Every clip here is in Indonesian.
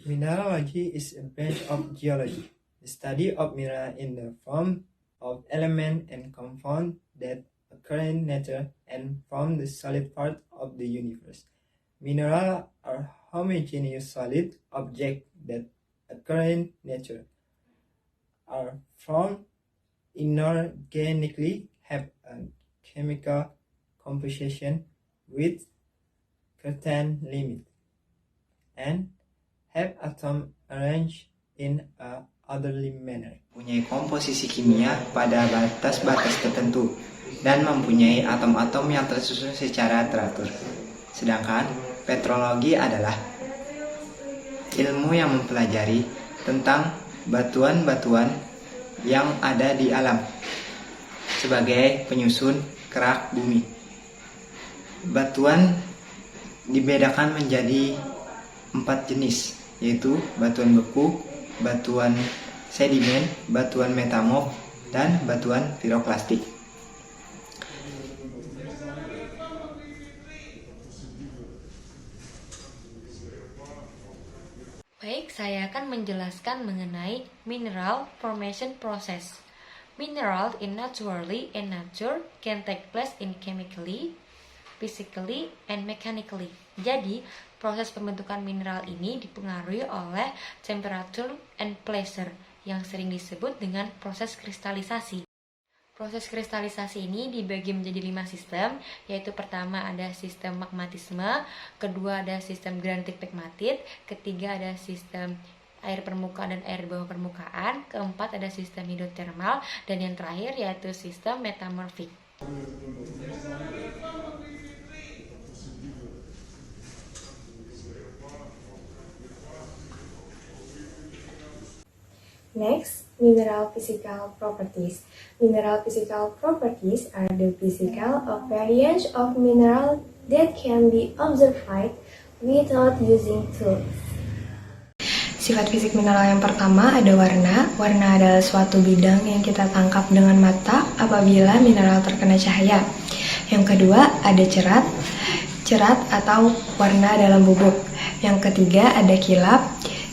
Mineralogy is a branch of geology, the study of minerals in the form of elements and compounds that occur in nature and form the solid part of the universe. Minerals are homogeneous solid objects that occur in nature, are formed inorganically, have a chemical composition with certain limits, and have atoms arranged in a orderly manner. Mempunyai komposisi kimia pada batas-batas tertentu dan mempunyai atom-atom yang tersusun secara teratur. Sedangkan petrologi adalah ilmu yang mempelajari tentang batuan-batuan yang ada di alam sebagai penyusun kerak bumi. Batuan dibedakan menjadi 4 jenis, yaitu batuan beku, batuan sedimen, batuan metamorf, dan batuan piroklastik. Baik, saya akan menjelaskan mengenai mineral formation process. Mineral in naturally and nature can take place in chemically, physically, and mechanically. Jadi, proses pembentukan mineral ini dipengaruhi oleh temperature and pressure yang sering disebut dengan proses kristalisasi. Proses kristalisasi ini dibagi menjadi 5 sistem, yaitu pertama ada sistem magmatisme, kedua ada sistem granitik pegmatit, ketiga ada sistem air permukaan dan air bawah permukaan, keempat ada sistem hidrotermal, dan yang terakhir yaitu sistem metamorfik. Next, mineral physical properties. Mineral physical properties are the physical appearance of mineral that can be observed without using tools. Sifat fisik mineral yang pertama ada warna. Warna adalah suatu bidang yang kita tangkap dengan mata apabila mineral terkena cahaya. Yang kedua ada cerat. Cerat atau warna dalam bubuk. Yang ketiga ada kilap.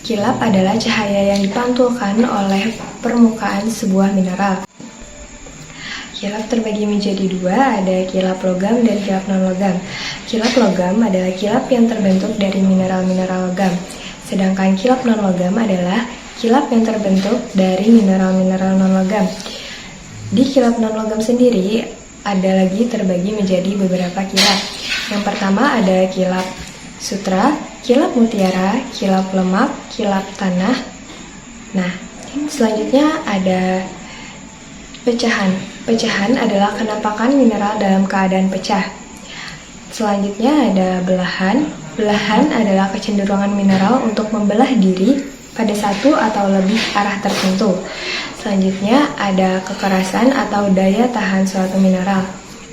Kilap adalah cahaya yang dipantulkan oleh permukaan sebuah mineral. Kilap terbagi menjadi 2, ada kilap logam dan kilap non-logam. Kilap logam adalah kilap yang terbentuk dari mineral-mineral logam. Sedangkan kilap non-logam adalah kilap yang terbentuk dari mineral-mineral non-logam. Di kilap non-logam sendiri ada lagi terbagi menjadi beberapa kilap. Yang pertama ada kilap sutra, kilap mutiara, kilap lemak, kilap tanah. Nah, selanjutnya ada pecahan. Pecahan adalah kenampakan mineral dalam keadaan pecah. Selanjutnya ada belahan. Belahan adalah kecenderungan mineral untuk membelah diri pada satu atau lebih arah tertentu. Selanjutnya ada kekerasan atau daya tahan suatu mineral.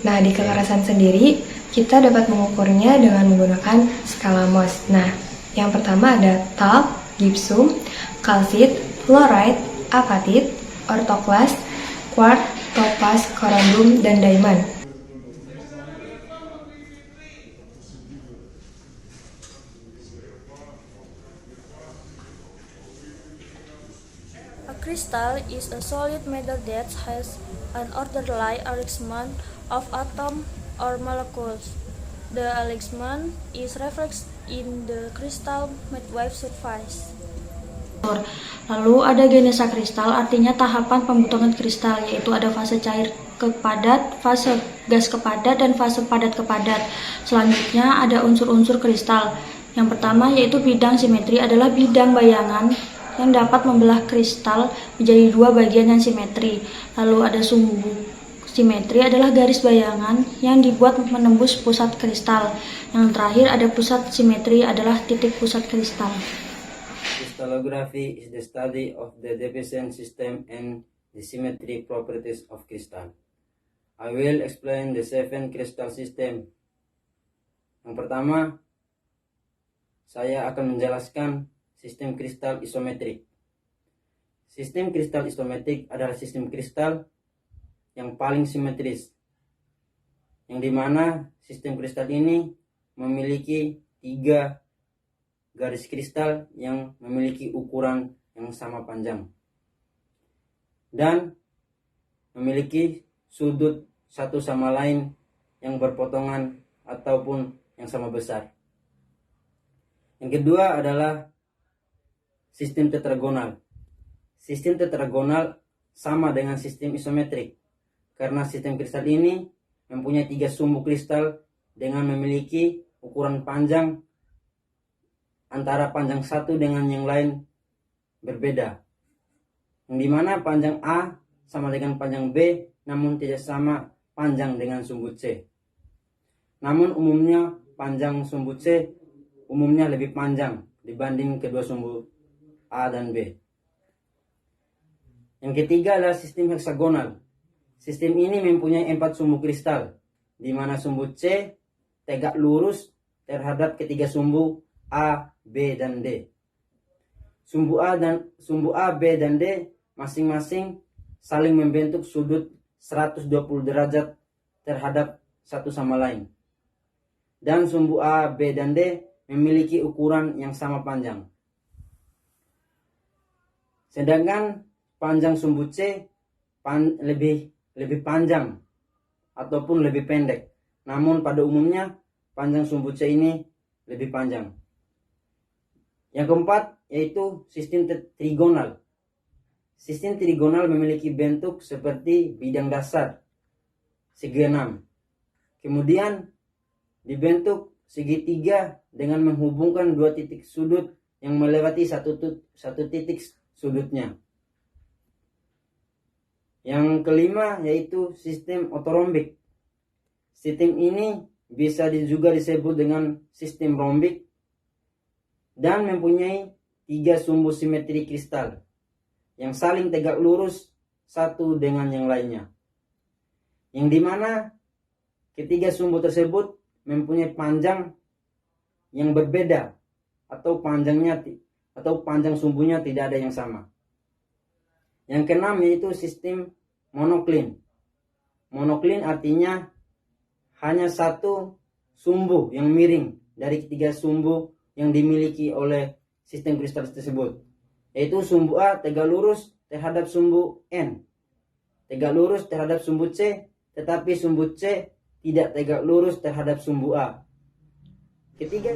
Nah, di kekerasan sendiri kita dapat mengukurnya dengan menggunakan skala Mohs. Nah, yang pertama ada talc, gypsum, kalsit, fluoride, apatit, orthoklas, quartz, topaz, corundum, dan diamond. A crystal is a solid matter that has an orderly arrangement of atoms or molecules. The arrangement is reflected in the crystal midwave surface. Lalu ada genesa kristal, artinya tahapan pembentukan kristal, yaitu ada fase cair ke padat, fase gas ke padat, dan fase padat ke padat. Selanjutnya ada unsur-unsur kristal. Yang pertama yaitu bidang simetri, adalah bidang bayangan yang dapat membelah kristal menjadi 2 bagian yang simetri. Lalu ada sumbu simetri, adalah garis bayangan yang dibuat menembus pusat kristal. Yang terakhir ada pusat simetri, adalah titik pusat kristal. Crystallography is the study of the diffusion system and the symmetry properties of crystal. I will explain the 7 crystal system. Yang pertama, saya akan menjelaskan sistem kristal isometrik. Sistem kristal isometrik adalah sistem kristal yang paling simetris, yang dimana sistem kristal ini memiliki 3 garis kristal yang memiliki ukuran yang sama panjang dan memiliki sudut satu sama lain yang berpotongan ataupun yang sama besar. Yang kedua adalah sistem tetragonal. Sistem tetragonal sama dengan sistem isometrik karena sistem kristal ini mempunyai 3 sumbu kristal dengan memiliki ukuran panjang antara panjang satu dengan yang lain berbeda. Yang dimana panjang A sama dengan panjang B namun tidak sama panjang dengan sumbu C. Namun umumnya panjang sumbu C umumnya lebih panjang dibanding kedua sumbu A dan B. Yang ketiga adalah sistem heksagonal. Sistem ini mempunyai 4 sumbu kristal, di mana sumbu C tegak lurus terhadap ketiga sumbu A, B, dan D. Sumbu A, B, dan D masing-masing saling membentuk sudut 120 derajat terhadap satu sama lain. Dan sumbu A, B, dan D memiliki ukuran yang sama panjang. Sedangkan panjang sumbu C lebih panjang ataupun lebih pendek. Namun pada umumnya panjang sumbu C ini lebih panjang. Yang keempat yaitu sistem trigonal. Sistem trigonal memiliki bentuk seperti bidang dasar segi 6. Kemudian dibentuk segitiga dengan menghubungkan 2 titik sudut yang melewati satu titik sudutnya. Yang kelima yaitu sistem ortorombik. Sistem ini bisa juga disebut dengan sistem rombik dan mempunyai 3 sumbu simetri kristal yang saling tegak lurus satu dengan yang lainnya. Yang dimana ketiga sumbu tersebut mempunyai panjang yang berbeda atau panjang sumbunya tidak ada yang sama. Yang keenam yaitu sistem monoklin. Monoklin artinya hanya satu sumbu yang miring dari ketiga sumbu yang dimiliki oleh sistem kristal tersebut, yaitu sumbu A tegak lurus terhadap sumbu N, tegak lurus terhadap sumbu C, tetapi sumbu C tidak tegak lurus terhadap sumbu A. Ketiga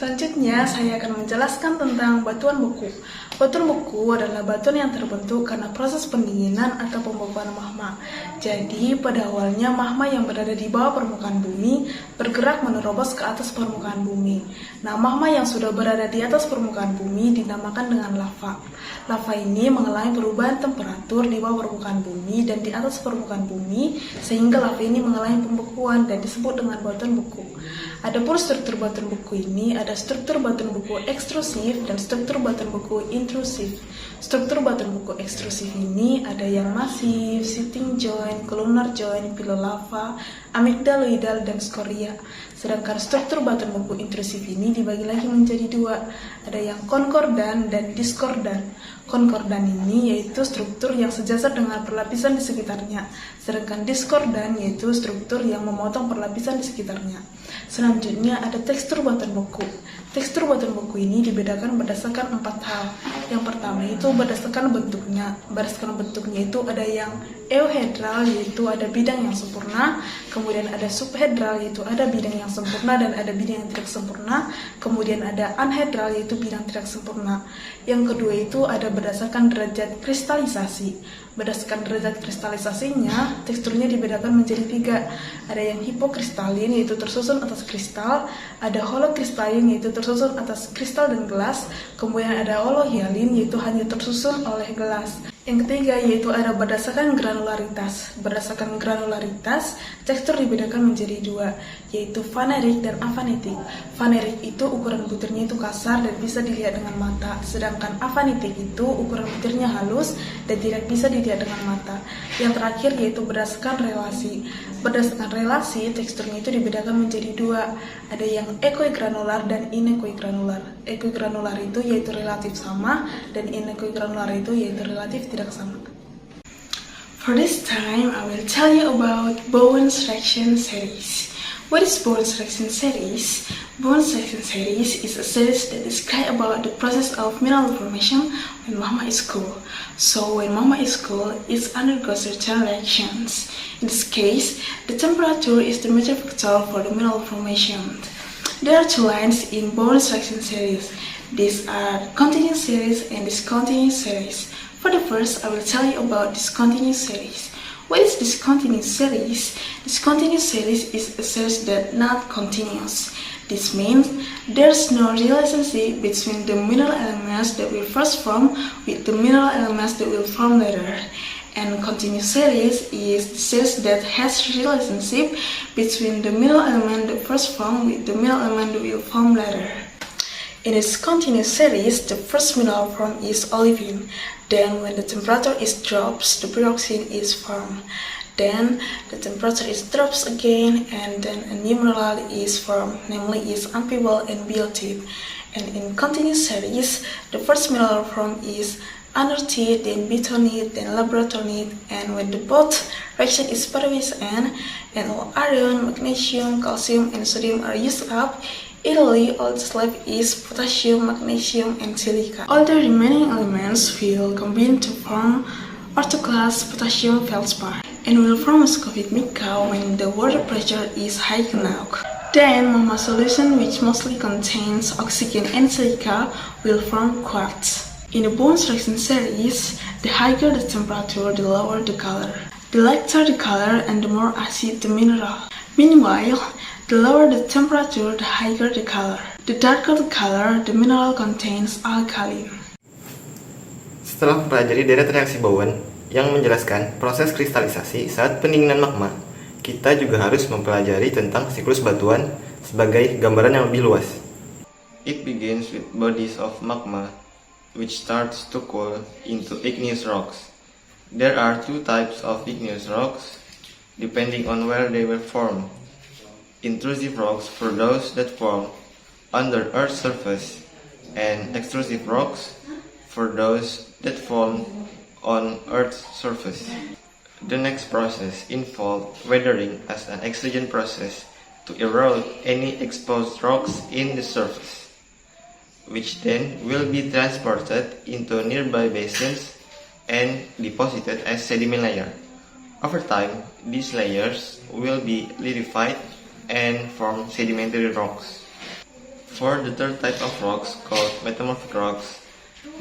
Selanjutnya, saya akan menjelaskan tentang batuan beku. Batuan beku adalah batuan yang terbentuk karena proses pendinginan atau pembekuan magma. Jadi, pada awalnya magma yang berada di bawah permukaan bumi bergerak menerobos ke atas permukaan bumi. Nah, magma yang sudah berada di atas permukaan bumi dinamakan dengan lava. Lava ini mengalami perubahan temperatur di bawah permukaan bumi dan di atas permukaan bumi, sehingga lava ini mengalami pembekuan dan disebut dengan batuan beku. Adapun struktur batuan beku ini ada struktur batuan beku ekstrusif dan struktur batuan beku intrusif. Struktur batuan beku ekstrusif ini ada yang masif, sitting joint, columnar joint, pilolava, amigdaloidal, dan skoria. Sedangkan struktur batuan beku intrusif ini dibagi lagi menjadi 2. Ada yang konkordan dan diskordan. Konkordan ini yaitu struktur yang sejajar dengan perlapisan di sekitarnya. Sedangkan diskordan yaitu struktur yang memotong perlapisan di sekitarnya. Selanjutnya ada tekstur batuan beku. Tekstur batuan beku ini dibedakan berdasarkan 4 hal. Yang pertama itu berdasarkan bentuknya. Berdasarkan bentuknya itu ada yang euhedral yaitu ada bidang yang sempurna, kemudian ada subhedral yaitu ada bidang yang sempurna dan ada bidang yang tidak sempurna, kemudian ada anhedral yaitu bidang tidak sempurna. Yang kedua itu ada berdasarkan derajat kristalisasi. Berdasarkan derajat kristalisasinya, teksturnya dibedakan menjadi 3. Ada yang hipokristalin yaitu tersusun atas kristal, ada holokristalin yaitu tersusun atas kristal dan gelas, kemudian ada holohialin yaitu hanya tersusun oleh gelas. Yang ketiga yaitu ada berdasarkan granularitas. Berdasarkan granularitas, tekstur dibedakan menjadi dua, yaitu vanerik dan avanetik. Vanerik itu ukuran butirnya itu kasar dan bisa dilihat dengan mata, sedangkan avanetik itu ukuran butirnya halus dan tidak bisa dilihat dengan mata. Yang terakhir yaitu berdasarkan relasi. Berdasarkan relasi, teksturnya itu dibedakan menjadi dua, ada yang ekogranular dan inekogranular. Ekogranular itu yaitu relatif sama dan inekogranular itu yaitu relatif tidak sama. For this time, I will tell you about bone selection series. What is bone selection series? Bone selection series is a series that describes about the process of mineral formation when magma is cool. So when magma is cool, it undergoes certain reactions. In this case, the temperature is the major factor for the mineral formation. There are two lines in bone selection series. These are continuous series and discontinuous series. For the first, I will tell you about discontinuous series. What is discontinuous series? Discontinuous series is a series that not continuous. This means there's no relationship between the mineral elements that will first form with the mineral elements that will form later. And continuous series is the series that has relationship between the mineral element that first form with the mineral element that will form later. In this continuous series, the first mineral form is olivine. Then when the temperature is drops, the pyroxene is formed. Then the temperature is drops again, and then a new mineral is formed, namely is amphibole and biotite. And in continuous series, the first mineral form is anorthite, then bentonite, then labratonite, and when the both reaction is pairwise and all iron, magnesium, calcium, and sodium are used up, ideally all that's left is potassium, magnesium, and silica. All the remaining elements will combine to form orthoclase potassium feldspar and will form ascorbic mica when the water pressure is high enough. Then magma solution, which mostly contains oxygen and silica, will form quartz. In the bone selection series, the higher the temperature, the lower the color. The lighter the color and the more acid the mineral. Meanwhile, the lower the temperature, the higher the color. The darker the color, the mineral contains alkaline. Setelah mempelajari deretan reaksi Bowen yang menjelaskan proses kristalisasi saat pendinginan magma, kita juga harus mempelajari tentang siklus batuan sebagai gambaran yang lebih luas. It begins with bodies of magma which starts to cool into igneous rocks. There are two types of igneous rocks depending on where they were formed. Intrusive rocks for those that form under Earth's surface, and extrusive rocks for those that form on Earth's surface. The next process involved weathering as an extrusion process to erode any exposed rocks in the surface, which then will be transported into nearby basins and deposited as sediment layer. Over time, these layers will be liquefied and form sedimentary rocks. For the third type of rocks, called metamorphic rocks,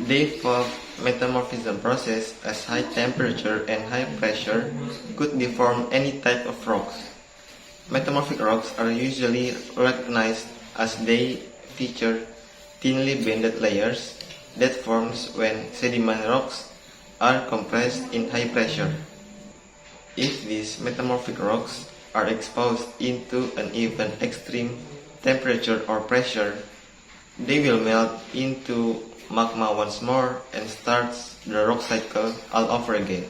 they follow metamorphism process as high temperature and high pressure could deform any type of rocks. Metamorphic rocks are usually recognized as they feature thinly banded layers that forms when sediment rocks are compressed in high pressure. If these metamorphic rocks are exposed into an even extreme temperature or pressure, they will melt into magma once more and starts the rock cycle all over again.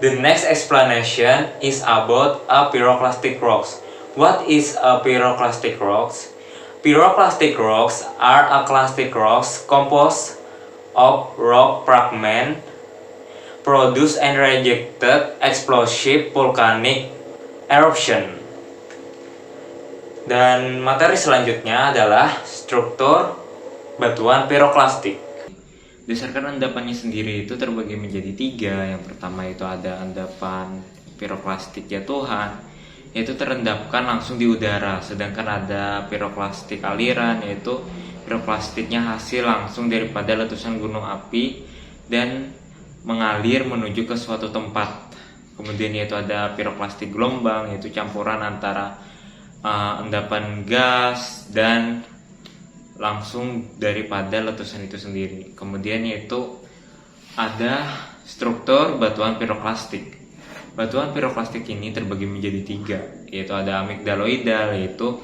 The next explanation is about a pyroclastic rocks. What is a pyroclastic rocks? Pyroclastic rocks are a clastic rocks composed of rock fragments produced and rejected explosive volcanic eruption. Dan materi selanjutnya adalah struktur batuan pyroclastic. Berdasarkan endapannya sendiri itu terbagi menjadi 3. Yang pertama itu ada endapan pyroclastic jatuhan, yaitu terendapkan langsung di udara. Sedangkan ada pyroclastic aliran, yaitu pyroclastiknya hasil langsung daripada letusan gunung api dan mengalir menuju ke suatu tempat. Kemudian yaitu ada piroklastik gelombang, yaitu campuran antara endapan gas dan langsung daripada letusan itu sendiri. Kemudian yaitu ada struktur batuan piroklastik. Batuan piroklastik ini terbagi menjadi 3, yaitu ada amigdaloidal, yaitu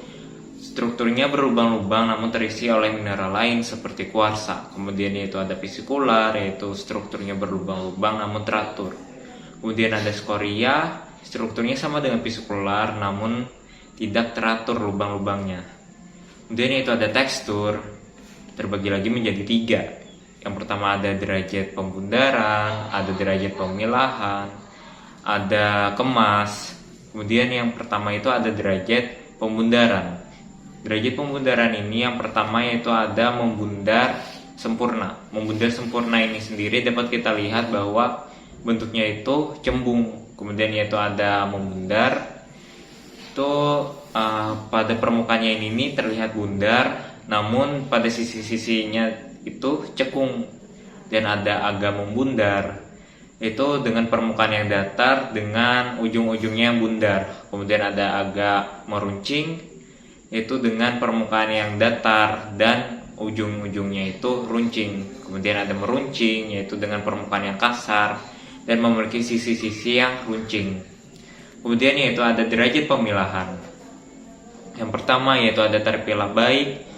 strukturnya berlubang-lubang namun terisi oleh mineral lain seperti kuarsa. Kemudian yaitu ada pisikular, yaitu strukturnya berlubang-lubang namun teratur. Kemudian ada skoria, strukturnya sama dengan pisikular namun tidak teratur lubang-lubangnya. Kemudian yaitu ada tekstur, terbagi lagi menjadi 3. Yang pertama ada derajat pembundaran, ada derajat pemilahan, ada kemas. Kemudian yang pertama itu ada derajat pembundaran. Derajat pembundaran ini yang pertama yaitu ada membundar sempurna. Membundar sempurna ini sendiri dapat kita lihat bahwa bentuknya itu cembung. Kemudian yaitu ada membundar itu pada permukaannya ini terlihat bundar, namun pada sisi-sisinya itu cekung. Dan ada agak membundar, itu dengan permukaan yang datar dengan ujung-ujungnya yang bundar. Kemudian ada agak meruncing, itu dengan permukaan yang datar dan ujung-ujungnya itu runcing. Kemudian ada meruncing, yaitu dengan permukaan yang kasar dan memiliki sisi-sisi yang runcing. Kemudian yaitu ada derajat pemilahan. Yang pertama yaitu ada terpilah baik,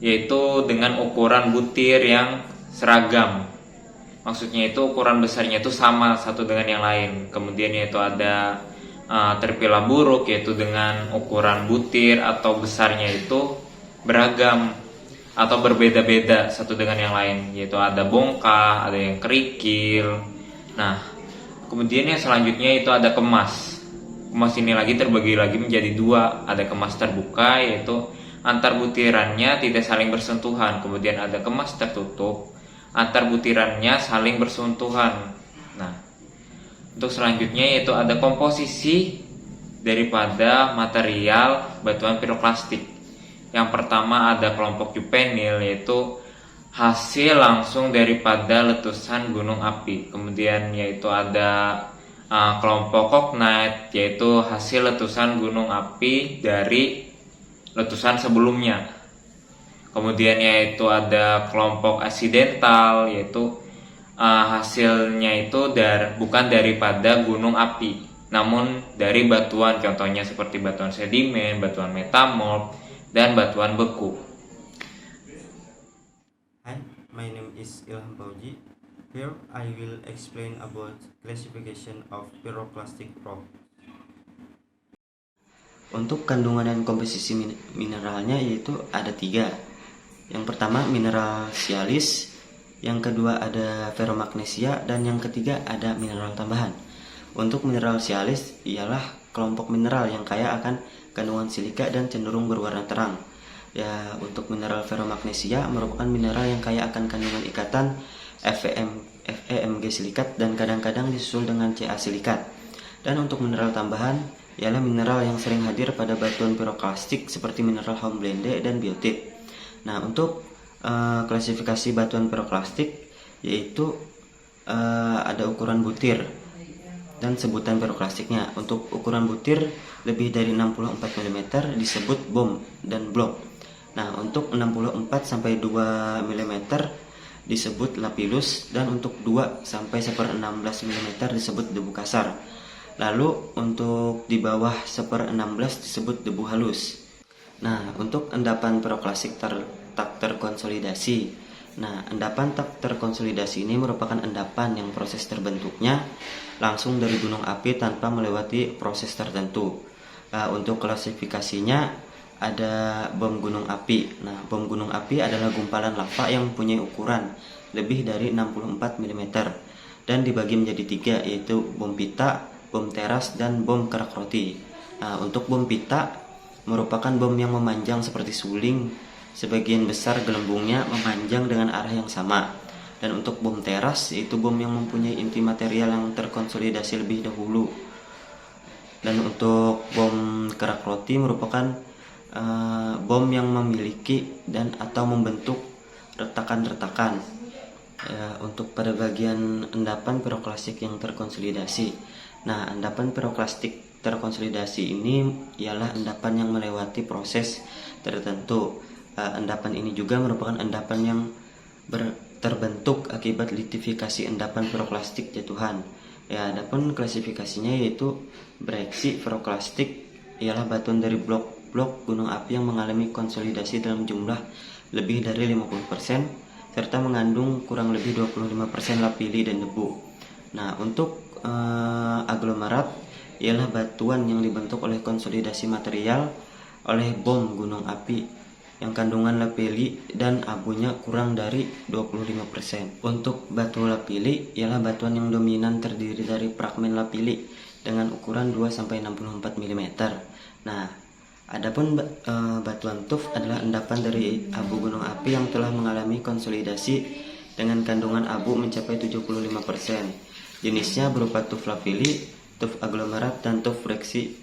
yaitu dengan ukuran butir yang seragam. Maksudnya itu ukuran besarnya itu sama satu dengan yang lain. Kemudian yaitu ada terpilah buruk, yaitu dengan ukuran butir atau besarnya itu beragam atau berbeda-beda satu dengan yang lain, yaitu ada bongkah, ada yang kerikil. Nah, kemudian yang selanjutnya itu ada kemas. Kemas ini lagi terbagi lagi menjadi 2. Ada kemas terbuka, yaitu antar butirannya tidak saling bersentuhan. Kemudian ada kemas tertutup, antar butirannya saling bersentuhan. Nah, untuk selanjutnya yaitu ada komposisi daripada material batuan piroklastik. Yang pertama ada kelompok juvenil, yaitu hasil langsung daripada letusan gunung api. Kemudian yaitu ada kelompok cognate, yaitu hasil letusan gunung api dari letusan sebelumnya. Kemudian yaitu ada kelompok accidental, yaitu hasilnya itu bukan daripada gunung api, namun dari batuan, contohnya seperti batuan sedimen, batuan metamorf, dan batuan beku. Hi, my name is Ilham Pauji. Here I will explain about classification of pyroclastic rocks. Untuk kandungan dan komposisi mineralnya yaitu ada 3. Yang pertama mineral sialis, yang kedua ada ferromagnesia, dan yang ketiga ada mineral tambahan. Untuk mineral sialis ialah kelompok mineral yang kaya akan kandungan silika dan cenderung berwarna terang. Ya, untuk mineral ferromagnesia merupakan mineral yang kaya akan kandungan ikatan FeMg silikat dan kadang-kadang disusul dengan Ca silikat. Dan untuk mineral tambahan ialah mineral yang sering hadir pada batuan piroklastik seperti mineral hornblende dan biotit. Nah, untuk klasifikasi batuan piroklastik yaitu ada ukuran butir dan sebutan piroklastiknya. Untuk ukuran butir lebih dari 64 mm disebut bom dan blok. Nah, untuk 64 sampai 2 mm disebut lapilus, dan untuk 2 sampai 1/16 mm disebut debu kasar. Lalu untuk di bawah 1/16 disebut debu halus. Nah, untuk endapan piroklastik tak terkonsolidasi. Nah, endapan tak terkonsolidasi ini merupakan endapan yang proses terbentuknya langsung dari gunung api tanpa melewati proses tertentu. Nah, untuk klasifikasinya ada bom gunung api. Nah, bom gunung api adalah gumpalan lava yang mempunyai ukuran lebih dari 64 mm dan dibagi menjadi 3, yaitu bom pita, bom teras, dan bom kerak roti. Nah, untuk bom pita merupakan bom yang memanjang seperti suling, sebagian besar gelembungnya memanjang dengan arah yang sama. Dan untuk bom teras yaitu bom yang mempunyai inti material yang terkonsolidasi lebih dahulu. Dan untuk bom kerak roti merupakan bom yang memiliki dan atau membentuk retakan-retakan. Untuk pada bagian endapan piroklastik yang terkonsolidasi. Nah, endapan piroklastik terkonsolidasi ini ialah endapan yang melewati proses tertentu. Endapan ini juga merupakan endapan yang terbentuk akibat litifikasi endapan piroklastik jatuhan. Ya, adapun klasifikasinya yaitu breksi piroklastik ialah batuan dari blok-blok gunung api yang mengalami konsolidasi dalam jumlah lebih dari 50% serta mengandung kurang lebih 25% lapili dan debu. Nah, untuk aglomerat ialah batuan yang dibentuk oleh konsolidasi material oleh bom gunung api yang kandungan lapili dan abunya kurang dari 25%. Untuk batu lapili ialah batuan yang dominan terdiri dari fragmen lapili dengan ukuran 2-64 mm. Nah, adapun batuan tuf adalah endapan dari abu gunung api yang telah mengalami konsolidasi dengan kandungan abu mencapai 75%. Jenisnya berupa tuf lapili, tuf aglomerat, dan tuf breksi.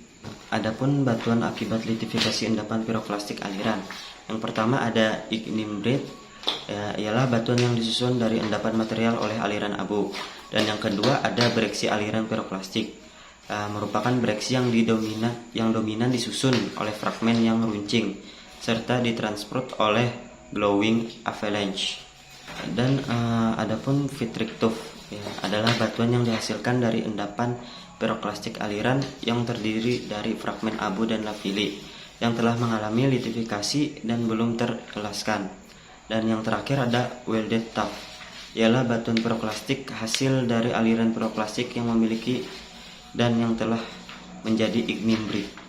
Adapun batuan akibat litifikasi endapan piroklastik aliran. Yang pertama ada ignimbrite, ialah batuan yang disusun dari endapan material oleh aliran abu. Dan yang kedua ada breksi aliran piroklastik. Merupakan breksi yang dominan disusun oleh fragmen yang runcing serta ditransport oleh glowing avalanche. Dan adapun vitrik tuff adalah batuan yang dihasilkan dari endapan piroklastik aliran yang terdiri dari fragmen abu dan lapili yang telah mengalami litifikasi dan belum terelaskan. Dan yang terakhir ada welded tuff, ialah batuan piroklastik hasil dari aliran piroklastik yang memiliki dan yang telah menjadi ignimbrite.